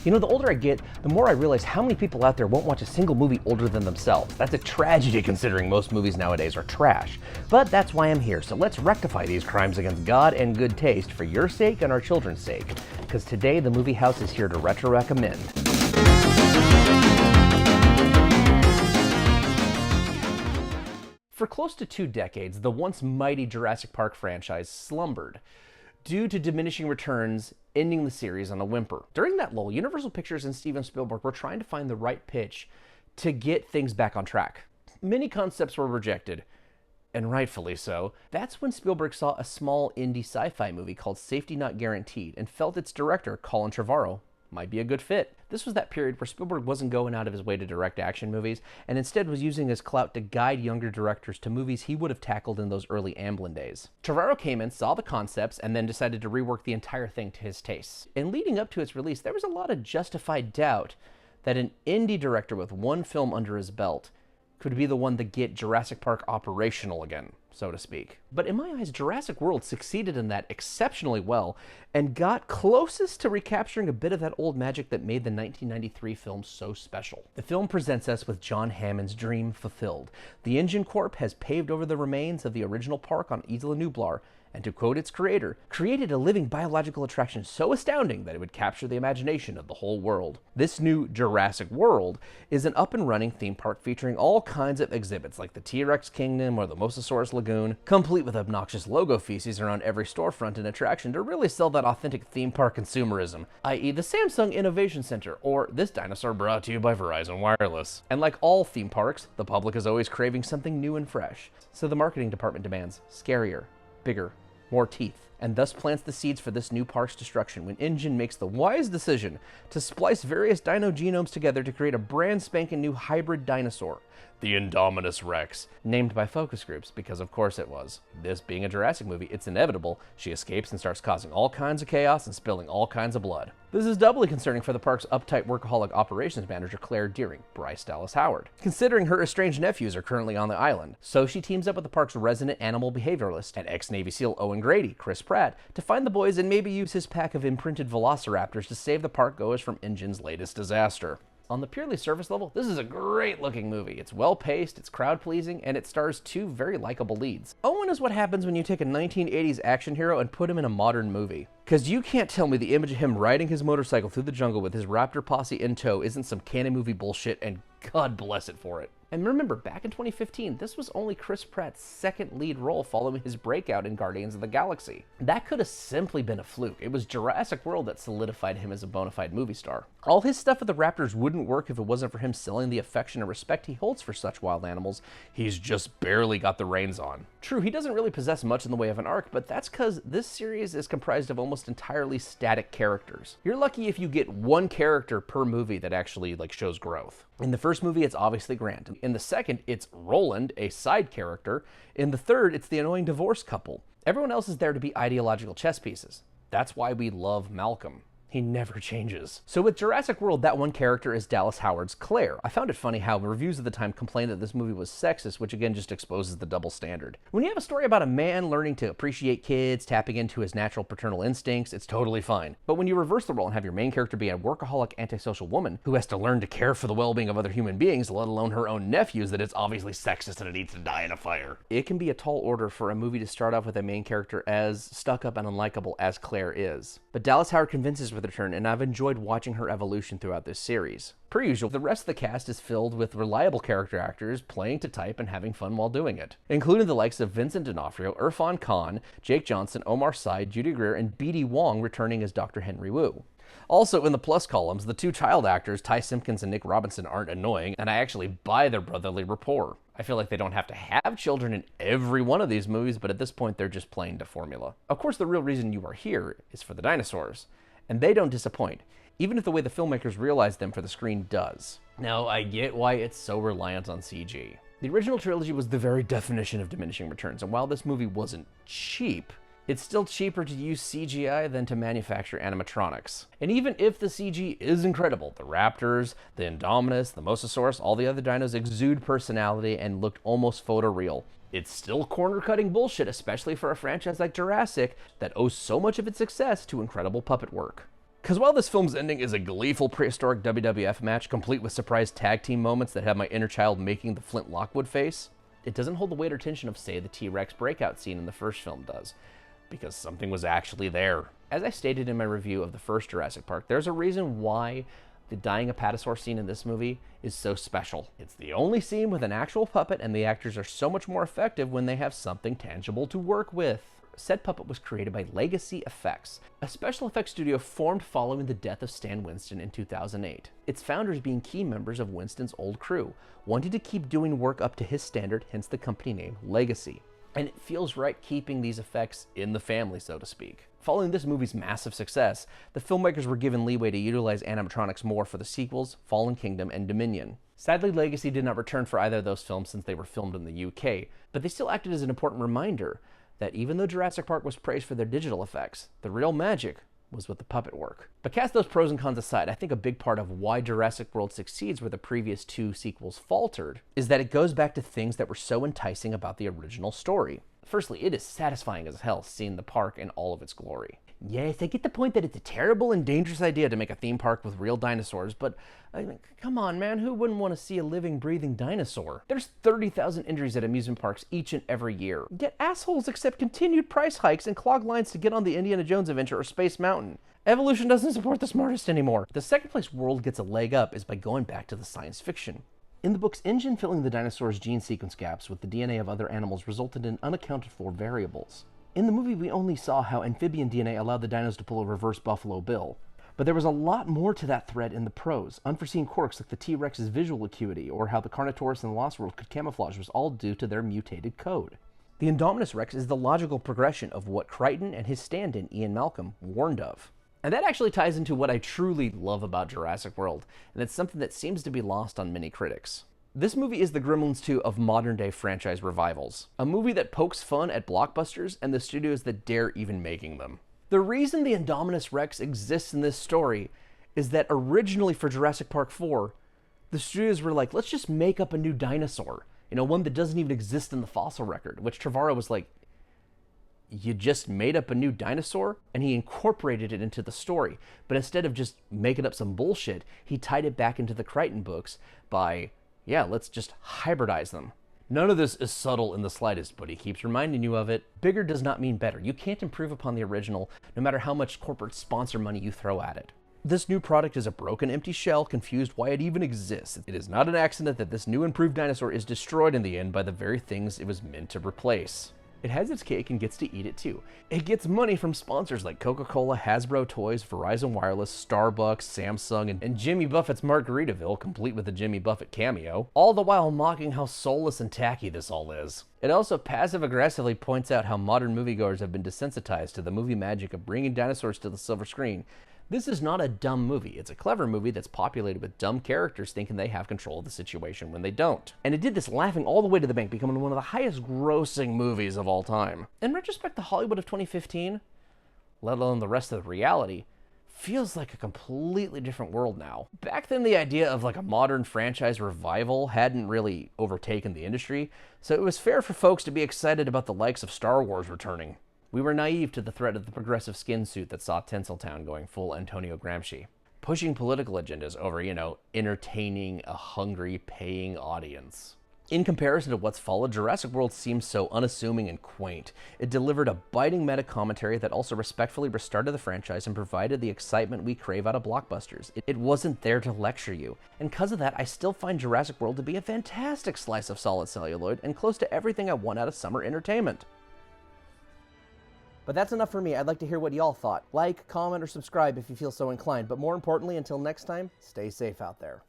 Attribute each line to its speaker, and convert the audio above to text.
Speaker 1: You know, the older I get, the more I realize how many people out there won't watch a single movie older than themselves. That's a tragedy considering most movies nowadays are trash. But that's why I'm here, so let's rectify these crimes against God and good taste for your sake and our children's sake. Because today, the Movie Howze is here to retro-recommend. For close to 2 decades, the once mighty Jurassic Park franchise slumbered due to diminishing returns, ending the series on a whimper. During that lull, Universal Pictures and Steven Spielberg were trying to find the right pitch to get things back on track. Many concepts were rejected, and rightfully so. That's when Spielberg saw a small indie sci-fi movie called Safety Not Guaranteed and felt its director, Colin Trevorrow, might be a good fit. This was that period where Spielberg wasn't going out of his way to direct action movies, and instead was using his clout to guide younger directors to movies he would have tackled in those early Amblin days. Trevorrow came in, saw the concepts, and then decided to rework the entire thing to his tastes. And leading up to its release, there was a lot of justified doubt that an indie director with one film under his belt could be the one to get Jurassic Park operational again, so to speak. But in my eyes, Jurassic World succeeded in that exceptionally well and got closest to recapturing a bit of that old magic that made the 1993 film so special. The film presents us with John Hammond's dream fulfilled. The Engine Corp has paved over the remains of the original park on Isla Nublar, and to quote its creator, created a living biological attraction so astounding that it would capture the imagination of the whole world. This new Jurassic World is an up-and-running theme park featuring all kinds of exhibits like the T-Rex Kingdom or the Mosasaurus Lagoon, complete with obnoxious logo feces around every storefront and attraction to really sell that authentic theme park consumerism, i.e. the Samsung Innovation Center, or this dinosaur brought to you by Verizon Wireless. And like all theme parks, the public is always craving something new and fresh, so the marketing department demands scarier, bigger, more teeth, and thus plants the seeds for this new park's destruction when InGen makes the wise decision to splice various dino genomes together to create a brand spanking new hybrid dinosaur, the Indominus Rex, named by focus groups because of course it was. This being a Jurassic movie, it's inevitable she escapes and starts causing all kinds of chaos and spilling all kinds of blood. This is doubly concerning for the park's uptight workaholic operations manager Claire Deering, Bryce Dallas Howard, considering her estranged nephews are currently on the island. So she teams up with the park's resident animal behavioralist and ex-Navy SEAL Owen Grady, Chris Pratt, to find the boys and maybe use his pack of imprinted velociraptors to save the park goers from InGen's latest disaster. On the purely surface level, this is a great looking movie. It's well paced, it's crowd pleasing, and it stars 2 very likable leads. Owen is what happens when you take a 1980s action hero and put him in a modern movie. Cause you can't tell me the image of him riding his motorcycle through the jungle with his raptor posse in tow isn't some canon movie bullshit, and God bless it for it. And remember, back in 2015, this was only Chris Pratt's second lead role following his breakout in Guardians of the Galaxy. That could have simply been a fluke. It was Jurassic World that solidified him as a bona fide movie star. All his stuff with the Raptors wouldn't work if it wasn't for him selling the affection and respect he holds for such wild animals he's just barely got the reins on. True, he doesn't really possess much in the way of an arc, but that's because this series is comprised of almost entirely static characters. You're lucky if you get one character per movie that actually shows growth. In the first movie, it's obviously Grant. In the second, it's Roland, a side character. In the third, it's the annoying divorce couple. Everyone else is there to be ideological chess pieces. That's why we love Malcolm. He never changes. So with Jurassic World, that one character is Dallas Howard's Claire. I found it funny how reviews at the time complained that this movie was sexist, which again just exposes the double standard. When you have a story about a man learning to appreciate kids, tapping into his natural paternal instincts, it's totally fine. But when you reverse the role and have your main character be a workaholic antisocial woman who has to learn to care for the well-being of other human beings, let alone her own nephews, that it's obviously sexist and it needs to die in a fire. It can be a tall order for a movie to start off with a main character as stuck-up and unlikable as Claire is. But Dallas Howard convinces with her turn, and I've enjoyed watching her evolution throughout this series. Per usual, the rest of the cast is filled with reliable character actors playing to type and having fun while doing it, including the likes of Vincent D'Onofrio, Irfan Khan, Jake Johnson, Omar Sy, Judy Greer, and B.D. Wong returning as Dr. Henry Wu. Also, in the plus columns, the 2 child actors, Ty Simpkins and Nick Robinson, aren't annoying, and I actually buy their brotherly rapport. I feel like they don't have to have children in every one of these movies, but at this point, they're just playing to formula. Of course, the real reason you are here is for the dinosaurs, and they don't disappoint, even if the way the filmmakers realized them for the screen does. Now, I get why it's so reliant on CG. The original trilogy was the very definition of diminishing returns, and while this movie wasn't cheap, it's still cheaper to use CGI than to manufacture animatronics. And even if the CG is incredible, the Raptors, the Indominus, the Mosasaurus, all the other dinos exude personality and looked almost photoreal. It's still corner-cutting bullshit, especially for a franchise like Jurassic that owes so much of its success to incredible puppet work. Because while this film's ending is a gleeful prehistoric WWF match, complete with surprise tag team moments that have my inner child making the Flint Lockwood face, it doesn't hold the weight or tension of, say, the T-Rex breakout scene in the first film does, because something was actually there. As I stated in my review of the first Jurassic Park, there's a reason why the dying apatosaur scene in this movie is so special. It's the only scene with an actual puppet, and the actors are so much more effective when they have something tangible to work with. Said puppet was created by Legacy Effects, a special effects studio formed following the death of Stan Winston in 2008. Its founders being key members of Winston's old crew, wanting to keep doing work up to his standard, hence the company name Legacy. And it feels right keeping these effects in the family, so to speak. Following this movie's massive success, the filmmakers were given leeway to utilize animatronics more for the sequels, Fallen Kingdom and Dominion. Sadly, Legacy did not return for either of those films since they were filmed in the UK, but they still acted as an important reminder that even though Jurassic Park was praised for their digital effects, the real magic was with the puppet work. But cast those pros and cons aside, I think a big part of why Jurassic World succeeds where the previous two sequels faltered is that it goes back to things that were so enticing about the original story. Firstly, it is satisfying as hell seeing the park in all of its glory. Yes, I get the point that it's a terrible and dangerous idea to make a theme park with real dinosaurs, but I mean, come on, man, who wouldn't want to see a living, breathing dinosaur? There's 30,000 injuries at amusement parks each and every year. Yet assholes accept continued price hikes and clog lines to get on the Indiana Jones adventure or Space Mountain. Evolution doesn't support the smartest anymore. The second place world gets a leg up is by going back to the science fiction. In the book's engine, filling the dinosaurs' gene sequence gaps with the DNA of other animals resulted in unaccounted for variables. In the movie, we only saw how amphibian DNA allowed the dinos to pull a reverse Buffalo Bill. But there was a lot more to that thread in the prose. Unforeseen quirks like the T-Rex's visual acuity, or how the Carnotaurus in the Lost World could camouflage, was all due to their mutated code. The Indominus Rex is the logical progression of what Crichton and his stand-in, Ian Malcolm, warned of. And that actually ties into what I truly love about Jurassic World, and it's something that seems to be lost on many critics. This movie is the Gremlins 2 of modern-day franchise revivals. A movie that pokes fun at blockbusters and the studios that dare even making them. The reason the Indominus Rex exists in this story is that originally for Jurassic Park 4, the studios were like, let's just make up a new dinosaur. You know, one that doesn't even exist in the fossil record, which Trevorrow was like, you just made up a new dinosaur? And he incorporated it into the story. But instead of just making up some bullshit, he tied it back into the Crichton books by, yeah, let's just hybridize them. None of this is subtle in the slightest, but he keeps reminding you of it. Bigger does not mean better. You can't improve upon the original, no matter how much corporate sponsor money you throw at it. This new product is a broken, empty shell, confused why it even exists. It is not an accident that this new improved dinosaur is destroyed in the end by the very things it was meant to replace. It has its cake and gets to eat it too. It gets money from sponsors like Coca-Cola, Hasbro Toys, Verizon Wireless, Starbucks, Samsung, and Jimmy Buffett's Margaritaville, complete with a Jimmy Buffett cameo, all the while mocking how soulless and tacky this all is. It also passive-aggressively points out how modern moviegoers have been desensitized to the movie magic of bringing dinosaurs to the silver screen. This is not a dumb movie. It's a clever movie that's populated with dumb characters thinking they have control of the situation when they don't. And it did this laughing all the way to the bank, becoming one of the highest grossing movies of all time. In retrospect, the Hollywood of 2015, let alone the rest of reality, feels like a completely different world now. Back then, the idea of like a modern franchise revival hadn't really overtaken the industry, so it was fair for folks to be excited about the likes of Star Wars returning. We were naive to the threat of the progressive skin suit that saw Tinseltown going full Antonio Gramsci, pushing political agendas over, entertaining a hungry, paying audience. In comparison to what's followed, Jurassic World seems so unassuming and quaint. It delivered a biting meta-commentary that also respectfully restarted the franchise and provided the excitement we crave out of blockbusters. It wasn't there to lecture you, and because of that, I still find Jurassic World to be a fantastic slice of solid celluloid and close to everything I want out of summer entertainment. But that's enough for me. I'd like to hear what y'all thought. Like, comment, or subscribe if you feel so inclined. But more importantly, until next time, stay safe out there.